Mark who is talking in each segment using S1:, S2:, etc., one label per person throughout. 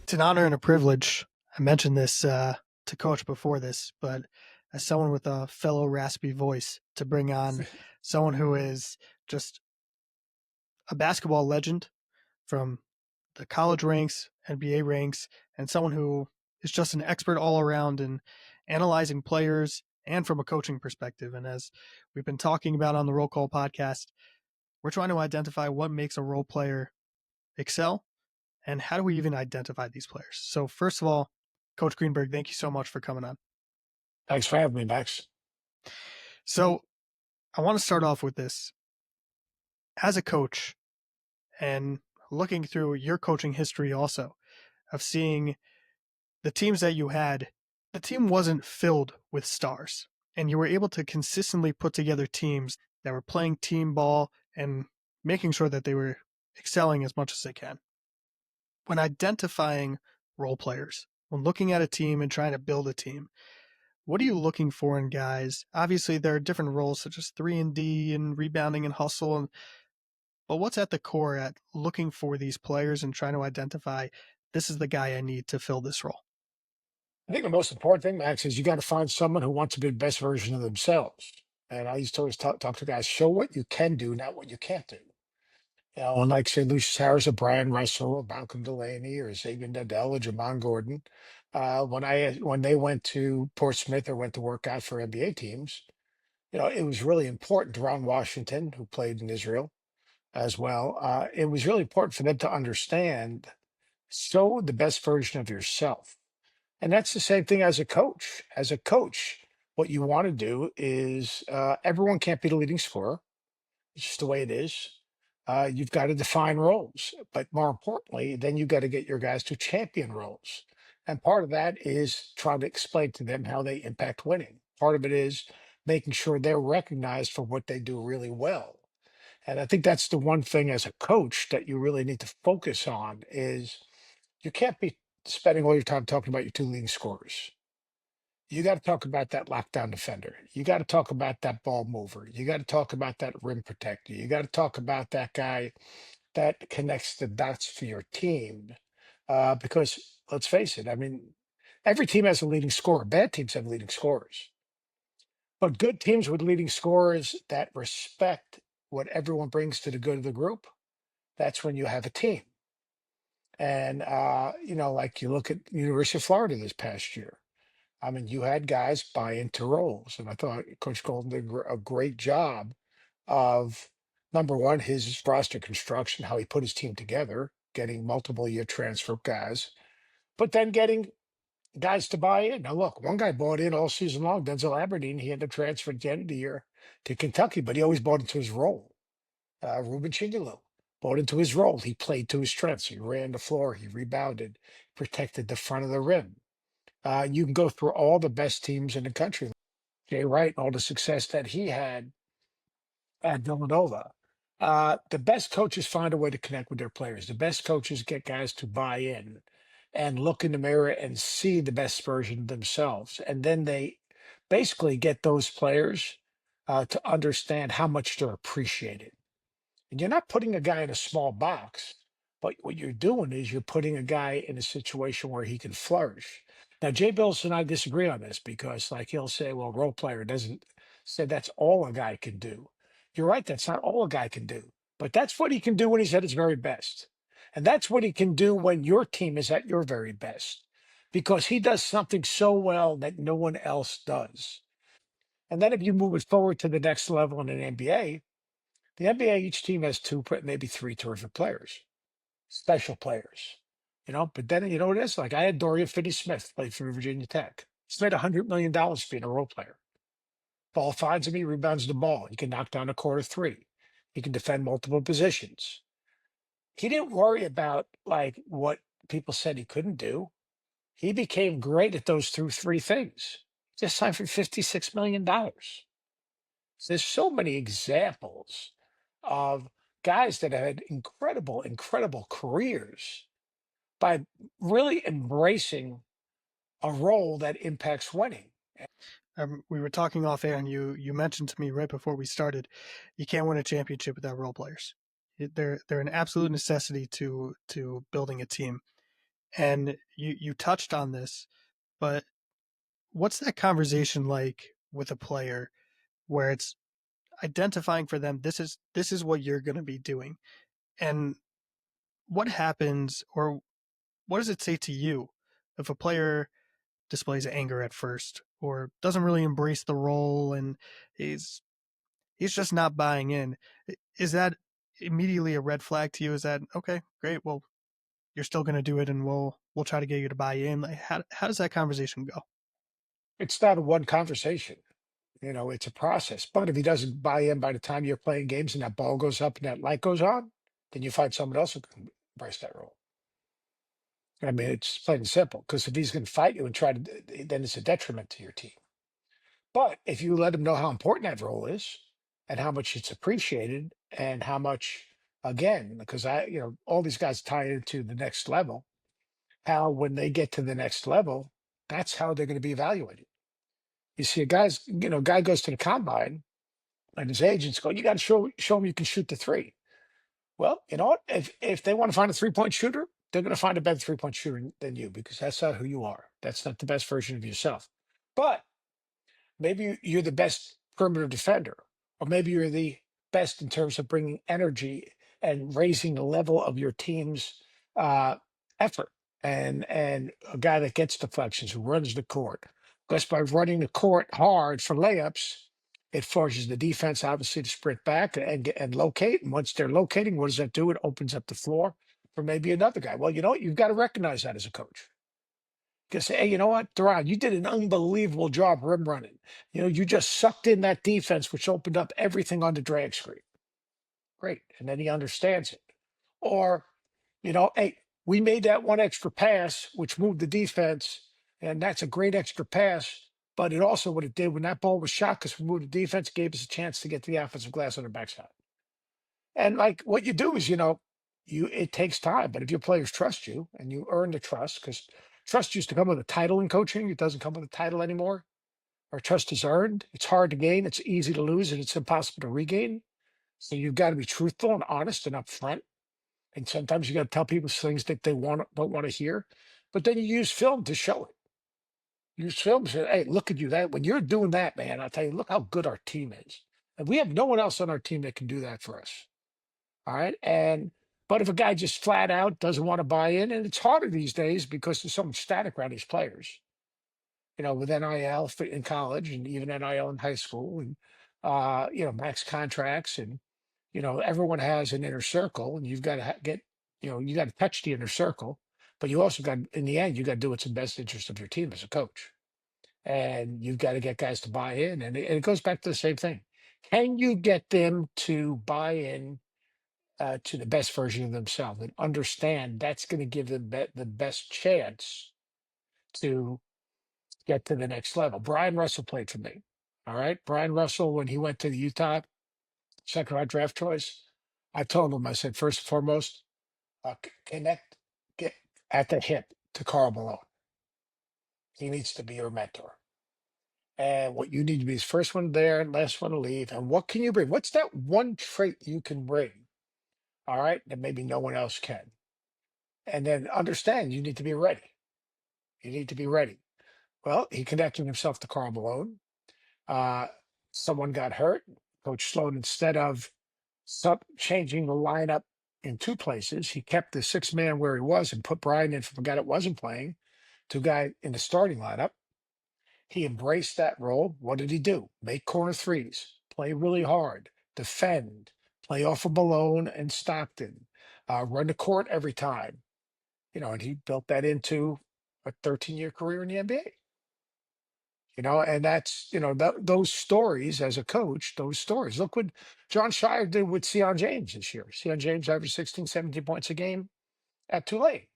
S1: It's an honor and a privilege. I mentioned this to Coach before this, but as someone with a fellow raspy voice, to bring on someone who is just a basketball legend from the college ranks, NBA ranks, and someone who is just an expert all around in analyzing players and from a coaching perspective. And as we've been talking about on the Roll Call podcast, we're trying to identify what makes a role player excel and how do we even identify these players. So first of all, Coach Greenberg, thank you so much for coming on.
S2: Thanks for having me, Max.
S1: So I want to start off with this. As a coach and looking through your coaching history also of seeing the teams that you had, the team wasn't filled with stars. And you were able to consistently put together teams that were playing team ball and making sure that they were excelling as much as they can. When identifying role players, when looking at a team and trying to build a team, what are you looking for in guys? Obviously, there are different roles such as 3 and D and rebounding and hustle, but what's at the core at looking for these players and trying to identify this is the guy I need to fill this role?
S2: I think the most important thing, Max, is you got to find someone who wants to be the best version of themselves. And I used to always talk to guys, show what you can do, not what you can't do. And like say Lucius Harris or Brian Russell or Malcolm Delaney or Xavier Nadell or Jamon Gordon, when they went to Portsmouth or went to work out for NBA teams, it was really important to Ron Washington, who played in Israel as well. It was really important for them to understand, show the best version of yourself. And that's the same thing as a coach. As a coach, what you want to do is everyone can't be the leading scorer. It's just the way it is. You've got to define roles, but more importantly, then you've got to get your guys to champion roles. And part of that is trying to explain to them how they impact winning. Part of it is making sure they're recognized for what they do really well. And I think that's the one thing as a coach that you really need to focus on is you can't be spending all your time talking about your two leading scorers. You got to talk about that lockdown defender. You got to talk about that ball mover. You got to talk about that rim protector. You got to talk about that guy that connects the dots for your team. Because let's face it, I mean, every team has a leading scorer. Bad teams have leading scorers. But good teams with leading scorers that respect what everyone brings to the good of the group, that's when you have a team. And like you look at University of Florida this past year. I mean, you had guys buy into roles, and I thought Coach Golden did a great job of number one, his roster construction, how he put his team together, getting multiple year transfer guys, but then getting guys to buy in. Now, look, one guy bought in all season long, Denzel Aberdeen. He ended up transferring at the end of the year to Kentucky, but he always bought into his role. Ruben Chingalo bought into his role. He played to his strengths. He ran the floor. He rebounded, protected the front of the rim. You can go through all the best teams in the country. Jay Wright, all the success that he had at Villanova. The best coaches find a way to connect with their players. The best coaches get guys to buy in and look in the mirror and see the best version of themselves. And then they basically get those players to understand how much they're appreciated. And you're not putting a guy in a small box, but what you're doing is you're putting a guy in a situation where he can flourish. Now, Jay Bills and I disagree on this because, like, he'll say, well, role player doesn't say that's all a guy can do. You're right, that's not all a guy can do, but that's what he can do when he's at his very best. And that's what he can do when your team is at your very best because he does something so well that no one else does. And then if you move it forward to the next level in an NBA, the NBA, each team has two, maybe three terrific players, special players, But then, you know what it is? Like I had Dorian Finney-Smith played for Virginia Tech. He's made $100 million being a role player. Ball finds him, he rebounds the ball. He can knock down a quarter three. He can defend multiple positions. He didn't worry about like what people said he couldn't do. He became great at those three things. Just signed for $56 million. There's so many examples of guys that had incredible, incredible careers by really embracing a role that impacts winning.
S1: We were talking off air, and you mentioned to me right before we started, you can't win a championship without role players. They're an absolute necessity to building a team. And you touched on this, but what's that conversation like with a player where it's identifying for them this is what you're going to be doing, and what happens, or what does it say to you if a player displays anger at first or doesn't really embrace the role and he's he's just not buying in? Is that immediately a red flag to you? Is that okay, great, well, you're still going to do it and we'll try to get you to buy in? Like, how does that conversation go?
S2: It's not a one conversation. It's a process. But if he doesn't buy in by the time you're playing games and that ball goes up and that light goes on, then you find someone else who can embrace that role. I mean, it's plain and simple. Because if he's going to fight you and try to, then it's a detriment to your team. But if you let him know how important that role is and how much it's appreciated and how much, again, because all these guys tie into the next level, how when they get to the next level, that's how they're going to be evaluated. You see, guy goes to the combine and his agents go, you got to show him you can shoot the three. Well, you know what? If they want to find a 3-point shooter, they're going to find a better 3-point shooter than you because that's not who you are. That's not the best version of yourself. But maybe you're the best perimeter defender, or maybe you're the best in terms of bringing energy and raising the level of your team's uh, effort. And a guy that gets deflections, who runs the court, because by running the court hard for layups, it forces the defense obviously to sprint back and locate. And once they're locating, what does that do? It opens up the floor for maybe another guy. Well, you know what? You've got to recognize that as a coach. Just say, hey, you know what, Duran, you did an unbelievable job rim running. You just sucked in that defense, which opened up everything on the drag screen. Great. And then he understands it. Or, hey, we made that one extra pass, which moved the defense, and that's a great extra pass. But it also, what it did when that ball was shot, because we moved the defense, gave us a chance to get to the offensive glass on the backside. And like what you do is, it takes time, but if your players trust you and you earn the trust, because trust used to come with a title in coaching, it doesn't come with a title anymore. Our trust is earned. It's hard to gain, it's easy to lose, and it's impossible to regain. So you've got to be truthful and honest and upfront. And sometimes you got to tell people things that they don't want to hear. But then you use film to show it. Use film to say, hey, look at you. That when you're doing that, man, I'll tell you, look how good our team is. And we have no one else on our team that can do that for us. All right. But if a guy just flat out doesn't want to buy in, and it's harder these days because there's so much static around these players, with NIL in college and even NIL in high school and, max contracts. And, everyone has an inner circle and you've got to you got to touch the inner circle, but you also got, in the end, you got to do what's in the best interest of your team as a coach. And you've got to get guys to buy in. And it goes back to the same thing. Can you get them to buy in to the best version of themselves and understand that's going to give them the best chance to get to the next level? Brian Russell played for me. All right. Brian Russell, when he went to the Utah, second round draft choice, I told him, I said, first and foremost, connect, get at the hip to Carl Malone. He needs to be your mentor. And what you need to be is first one there and last one to leave. And what can you bring? What's that one trait you can bring? All right. That maybe no one else can. And then understand you need to be ready. You need to be ready. Well, he connected himself to Carl Malone. Uh, Someone got hurt. Coach Sloan, instead of changing the lineup in two places, he kept the 6-man where he was and put Brian in from a guy that wasn't playing to a guy in the starting lineup. He embraced that role. What did he do? Make corner threes, play really hard, defend, play off of Malone and Stockton, run the court every time. And he built that into a 13-year career in the NBA. And that's, those stories as a coach, those stories. Look what John Shire did with Sion James this year. Sion James averaged 16, 17 points a game at Tulane.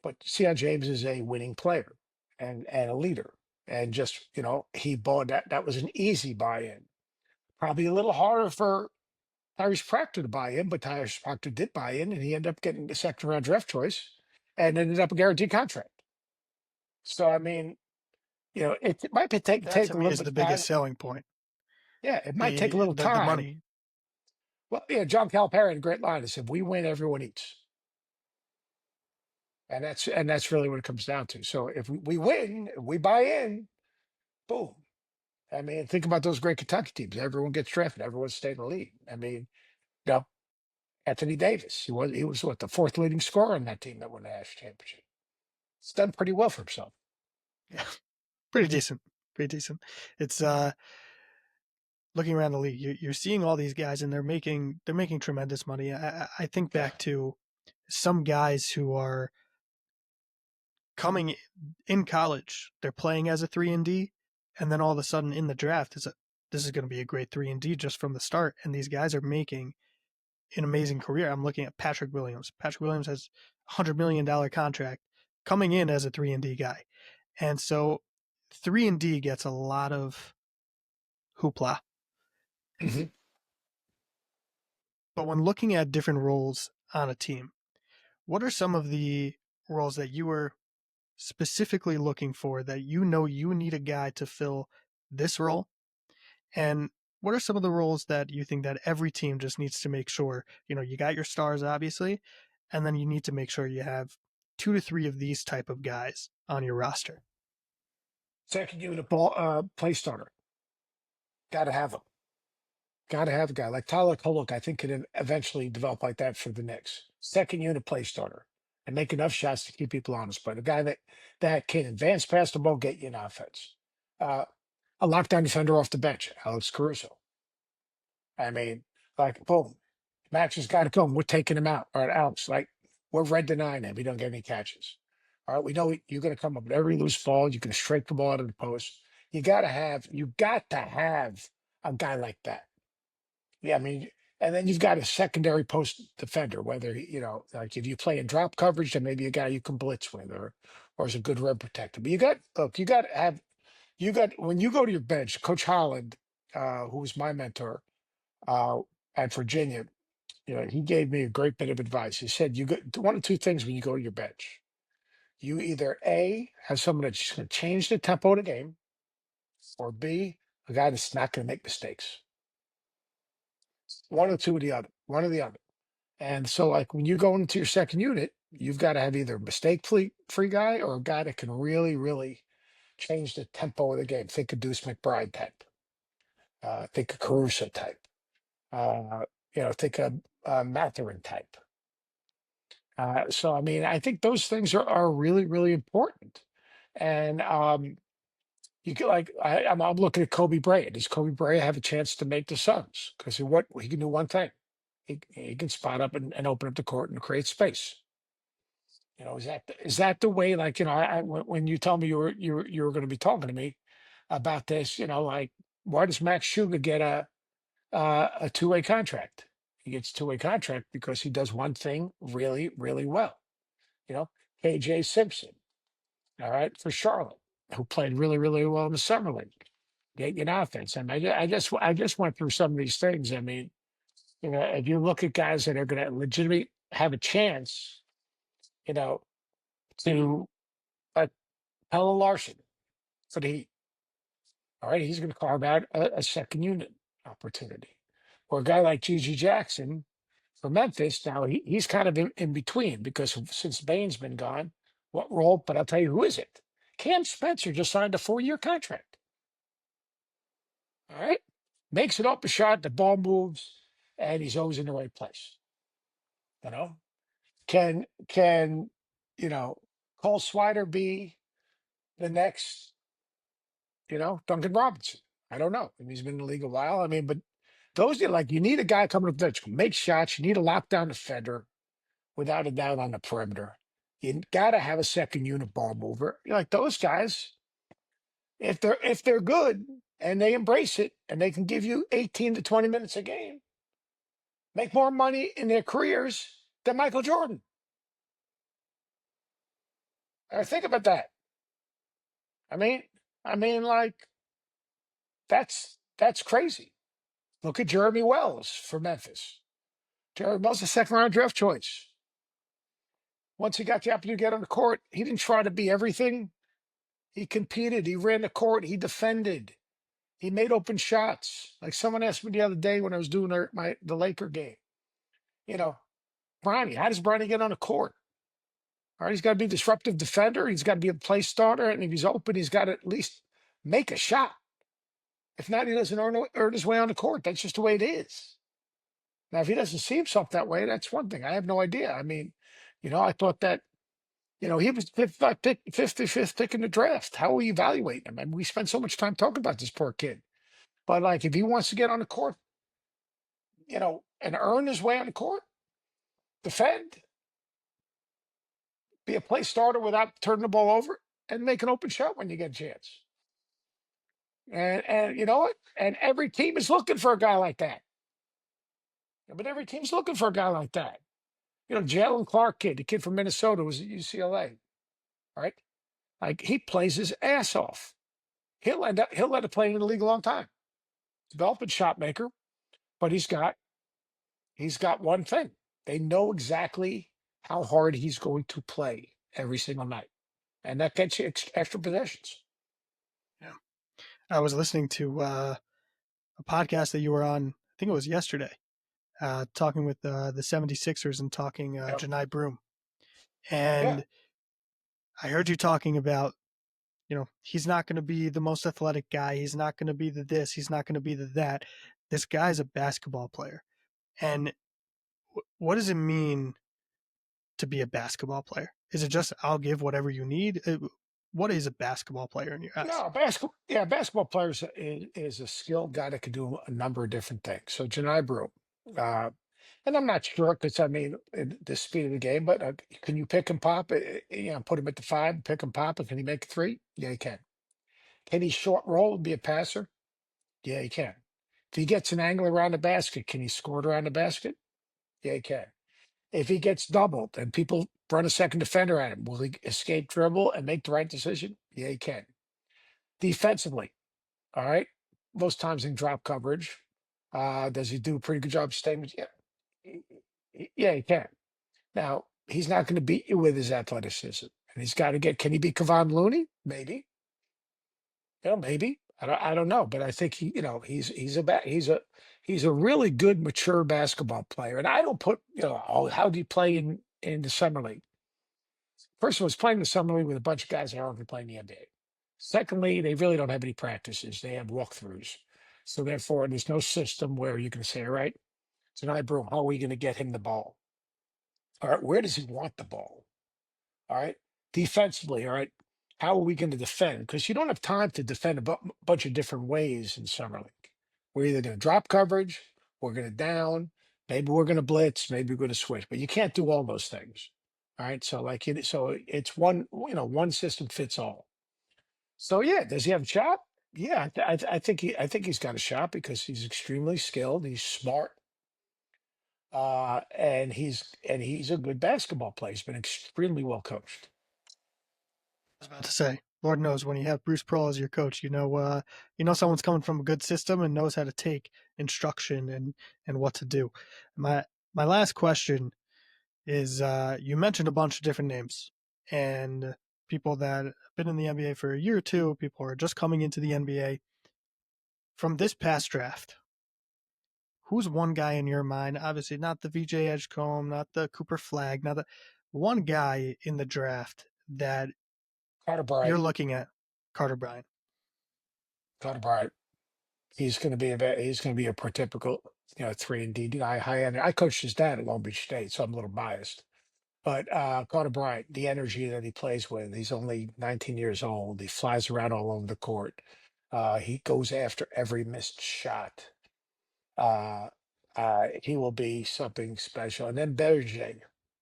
S2: But Sion James is a winning player and a leader. And just, he bought that. That was an easy buy-in. Probably a little harder for Tyrese Proctor to buy in, but Tyrese Proctor did buy in, and he ended up getting the second round draft choice and ended up a guaranteed contract. So, I mean, it might
S1: That
S2: take
S1: to
S2: a
S1: me
S2: little
S1: is
S2: bit
S1: the
S2: of time.
S1: biggest selling point.
S2: Yeah, it might take a
S1: The
S2: little
S1: the
S2: time.
S1: money.
S2: Well, John Calipari had a great line. He said, "We win, everyone eats." And that's really what it comes down to. So if we win, if we buy in, boom. I mean, think about those great Kentucky teams. Everyone gets drafted. Everyone stayed in the league. I mean, you know, Anthony Davis. He was what, the fourth leading scorer on that team that won the national championship. He's done pretty well for himself.
S1: Yeah, pretty decent. Pretty decent. It's looking around the league, you're seeing all these guys, and they're making tremendous money. I think
S2: Yeah.
S1: back to some guys who are coming in college, they're playing as a 3 and D, and then all of a sudden in the draft this is going to be a great 3 and D just from the start, and these guys are making an amazing career. I'm looking at Patrick Williams. Patrick Williams has $100 million contract coming in as a 3 and D guy, and so 3 and D gets a lot of hoopla.
S2: Mhm.
S1: But when looking at different roles on a team, what are some of the roles that you were specifically looking for that you know you need a guy to fill this role? And what are some of the roles that you think that every team just needs to make sure, you got your stars, obviously, and then you need to make sure you have 2 to 3 of these type of guys on your roster?
S2: Second unit ball play starter. Got to have him. Got to have a guy like Tyler Kolek. I think could eventually develop like that for the Knicks. Second unit play starter and make enough shots to keep people honest. But a guy that can advance past the ball, get you an offense. Uh, a lockdown defender off the bench, Alex Caruso. I mean, like, boom, Max has got to come. We're taking him out. All right, Alex, like, we're red denying him. We don't get any catches. All right, we know you're going to come up with every loose ball. You can strike the ball out of the post. You got to have a guy like that. Yeah, I mean, and then you've got a secondary post defender, whether, like if you play in drop coverage, then maybe a guy you can blitz with or is a good rim protector. But when you go to your bench, Coach Holland, who was my mentor uh, at Virginia, he gave me a great bit of advice. He said, you got one of two things when you go to your bench. You either A, have someone that's just going to change the tempo of the game, or B, a guy that's not going to make mistakes. One or two of the other, one or the other. And so, like, when you go into your second unit, you've got to have either a mistake free guy or a guy that can really, really change the tempo of the game. Think of Deuce McBride type. Think of Caruso type. Think of Mathurin type. So, I mean, I think those things are really, really important. And you can I'm looking at Kobe Bryant. Does Kobe Bryant have a chance to make the Suns? Because what he can do one thing, he can spot up and open up the court and create space. Is that the way? Like, when you tell me you were going to be talking to me about this, like, why does Max Sugar get a two-way contract? He gets a two-way contract because he does one thing really, really well. You know, KJ Simpson, all right, for Charlotte, who played really, really well in the summer league. Get an offense. I mean, I just went through some of these things. I mean, if you look at guys that are going to legitimately have a chance, you know, to like Pella Larson for the Heat. All right, he's going to carve out a second unit opportunity. Or a guy like Gigi Jackson for Memphis. Now he's kind of in between because since Bain's been gone, what role? But I'll tell you, who is it? Cam Spencer just signed a 4-year contract. All right, makes it up a shot, the ball moves, and he's always in the right place. You know, can Cole Swider be the next Duncan Robinson? I don't know. I mean, he's been in the league a while. I mean, but those are like, you need a guy coming up the bench who can make shots. You need a lockdown defender without a doubt on the perimeter. You got to have a second unit ball mover. Like those guys, if they're good and they embrace it and they can give you 18 to 20 minutes a game, make more money in their careers than Michael Jordan. Think about that. I mean, like that's crazy. Look at Jeremy Wells for Memphis. Jeremy Wells, a second round draft choice. Once he got the opportunity to get on the court, he didn't try to be everything. He competed. He ran the court. He defended. He made open shots. Like someone asked me the other day when I was doing the Laker game. You know, Bronny, how does Bronny get on the court? All right, he's got to be a disruptive defender. He's got to be a play starter, and if he's open, he's got to at least make a shot. If not, he doesn't earn his way on the court. That's just the way it is. Now, if he doesn't see himself that way, that's one thing. I have no idea. I mean, I thought that he was 55th pick in the draft. How are we evaluating him? I mean, we spend so much time talking about this poor kid. But like, if he wants to get on the court, and earn his way on the court, defend, be a play starter without turning the ball over, and make an open shot when you get a chance. And you know what? And every team is looking for a guy like that. But every team's looking for a guy like that. Jalen Clark kid, the kid from Minnesota, was at UCLA. Right? Like, he plays his ass off. He'll end up playing in the league a long time. Developing shot maker, but he's got one thing. They know exactly how hard he's going to play every single night, and that gets you extra possessions.
S1: Yeah. I was listening to a podcast that you were on, I think it was yesterday, talking with the 76ers and talking
S2: Yep.
S1: Janai Broom.
S2: Yeah.
S1: And I heard you talking about, he's not going to be the most athletic guy. He's not going to be the this. He's not going to be the that. This guy's a basketball player. And what does it mean to be a basketball player? Is it just I'll give whatever you need? What is a basketball player in your eyes?
S2: No, basketball players is a skilled guy that can do a number of different things. So Janai Brew, and I'm not sure because I mean the speed of the game, but can you pick and pop? Put him at the 5, pick and pop, and can he make a 3? Yeah, he can. Can he short roll and be a passer? Yeah, he can. If he gets an angle around the basket, can he score it around the basket? Yeah, he can. If he gets doubled and people run a second defender at him, will he escape dribble and make the right decision? Yeah, he can. Defensively, all right. Most times in drop coverage, does he do a pretty good job staying? Yeah, yeah, he can. Now he's not going to beat you with his athleticism, and he's got to get. Can he be Kevon Looney? Maybe. Maybe. I don't know, but I think he's a really good mature basketball player. And I don't put oh, how do you play in the summer league? First of all, he's playing the summer league with a bunch of guys that aren't going to play in the NBA. Secondly, they really don't have any practices. They have walkthroughs. So therefore, there's no system where you can say, all right, tonight, bro, how are we going to get him the ball? All right, where does he want the ball? All right, defensively, all right, how are we going to defend? Because you don't have time to defend a bunch of different ways in summer league. We're either going to drop coverage, we're going to down, maybe we're going to blitz, maybe we're going to switch, but you can't do all those things. All right, so so it's one system fits all. So yeah, does he have a shot? Yeah, I think he's got a shot because he's extremely skilled. He's smart, and he's a good basketball player. He's been extremely well coached.
S1: I was about to say, Lord knows when you have Bruce Pearl as your coach, someone's coming from a good system and knows how to take instruction and what to do. My last question is, you mentioned a bunch of different names and people that have been in the NBA for a year or two, people who are just coming into the NBA. From this past draft, who's one guy in your mind? Obviously, not the VJ Edgecombe, not the Cooper Flag, not the one guy in the draft that
S2: Carter
S1: you're
S2: Bryant.
S1: looking at. Carter Bryant.
S2: Carter Bryant. He's going to be a prototypical 3-and-D guy, high end. I coached his dad at Long Beach State, so I'm a little biased. But Carter Bryant, the energy that he plays with, he's only 19 years old. He flies around all over the court. He goes after every missed shot. He will be something special. And then Berger,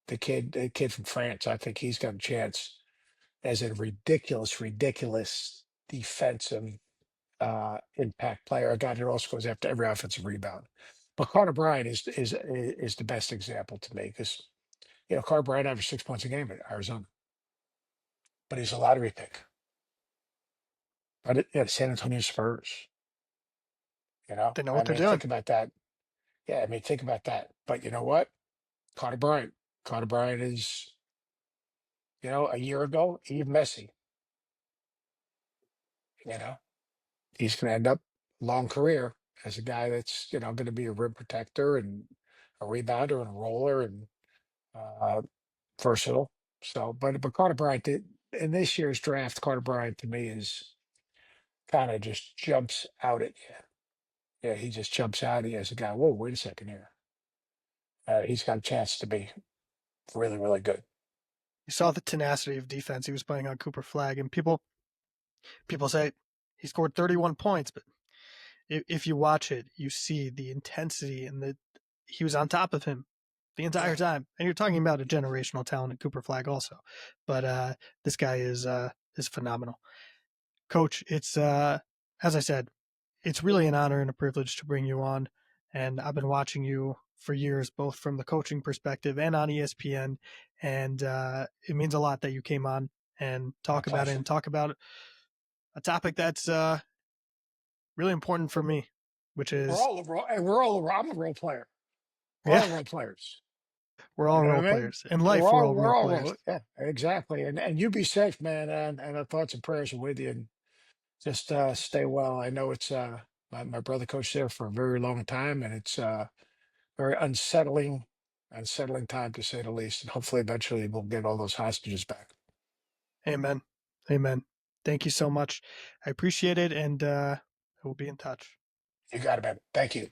S2: the kid from France, I think he's got a chance as a ridiculous defensive impact player, a guy that also goes after every offensive rebound. But Carter Bryant is the best example to me because Carter Bryant averaged 6 points a game at Arizona, but he's a lottery pick. But yeah, the San Antonio Spurs.
S1: They know
S2: I
S1: what they're
S2: mean,
S1: doing.
S2: think about that. Yeah, I mean, think about that. But you know what? Carter Bryant. Carter Bryant is, a year ago, Eve Messi. You know, he's going to end up long career as a guy that's going to be a rim protector and a rebounder and a roller and versatile. So, but Carter Bryant did in this year's draft. Carter Bryant to me is kind of just jumps out at you. Yeah, he just jumps out. He has a guy. Whoa, wait a second here. He's got a chance to be really, really good.
S1: You saw the tenacity of defense he was playing on Cooper Flag, and people say he scored 31 points, but if you watch it, you see the intensity and he was on top of him the entire
S2: Yeah.
S1: time. And you're talking about a generational talent at Cooper Flag also, but this guy is phenomenal. Coach, it's as I said, it's really an honor and a privilege to bring you on. And I've been watching you for years, both from the coaching perspective and on ESPN. And it means a lot that you came on and
S2: My
S1: talk about it
S2: pleasure.
S1: and talk about a topic that's really important for me, which
S2: We're
S1: is,
S2: all a role, and we're all a, I'm a role player. We're
S1: yeah,
S2: all role players.
S1: we're
S2: You
S1: all
S2: know
S1: role
S2: what I mean?
S1: players. In life, we're all
S2: We're
S1: role
S2: all
S1: players.
S2: role. Yeah, exactly. And you be safe, man. And our thoughts and prayers are with you. And just stay well. I know it's my brother coached there for a very long time, and it's very unsettling time to say the least. And hopefully, eventually, we'll get all those hostages back.
S1: Amen. Amen. Thank you so much. I appreciate it. And we'll be in touch.
S2: You got it, man. Thank you.